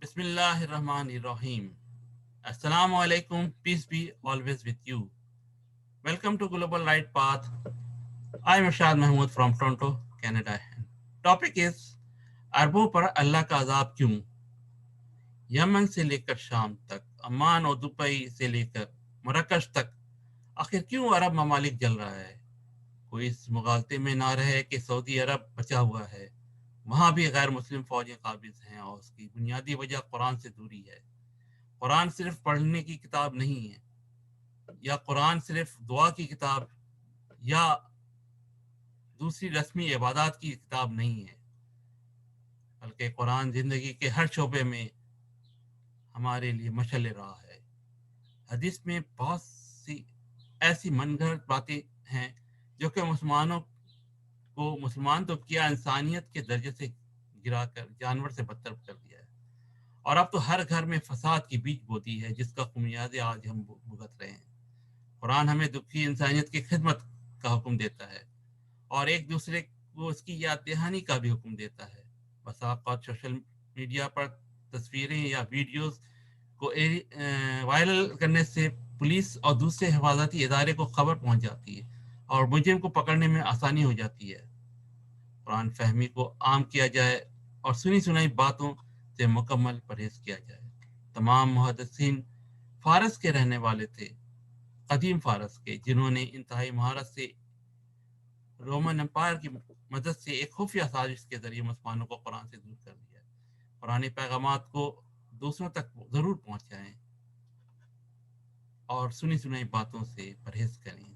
Bismillahirrahmanirrahim. Assalamu alaikum. Peace be always with you. Welcome to Global Light Path. I'm Irshad Mahmood from Toronto, Canada. Topic is अरबों पर अल्लाह का अजाब क्यों? Yemen से लेकर शाम तक, अमान और दुबई से लेकर मरकश तक, आखिर क्यों अरब ममालिक जल रहा है? कोई इस मुगालते में ना रहे कि सऊदी अरब बचा हुआ है, वहाँ भी गैर मुस्लिम फौजें काबिज हैं और उसकी बुनियादी वजह कुरान से दूरी है। कुरान सिर्फ पढ़ने की किताब नहीं है, या कुरान सिर्फ दुआ की किताब या दूसरी रस्मी इबादत की किताब नहीं है, बल्कि कुरान ज़िंदगी के हर शोबे में हमारे लिए मशल राह है। हदीस में बहुत सी ऐसी मनगढ़ंत बातें हैं जो कि मुसलमानों को मुसलमान तो किया, इंसानियत के दर्जे से गिराकर जानवर से बदतर कर दिया है। और अब तो हर घर में फसाद की बीज बोती है, जिसका खुमियाजे आज हम भुगत रहे हैं। कुरान हमें दुखी इंसानियत की खिदमत का हुक्म देता है और एक दूसरे को उसकी याद दहानी का भी हुक्म देता है। बस आप सोशल मीडिया पर तस्वीरें या वीडियोस को वायरल करने से पुलिस और दूसरे हिफाजती इदारे को खबर पहुंच जाती है और मुजरिम को पकड़ने में आसानी हो जाती है। कुरान फहमी को आम किया जाए और सुनी सुनाई बातों से मुकम्मल परहेज किया जाए। तमाम मुहद्दिसीन फारस के रहने वाले थे, कदीम फारस के, जिन्होंने इंतहाई महारत से रोमन एम्पायर की मदद से एक खुफिया साजिश के जरिए मुसलमानों को कुरान से दूर कर दिया। कुरानी पैगामात को दूसरों तक जरूर पहुंचाएं और सुनी सुनाई बातों से परहेज करें।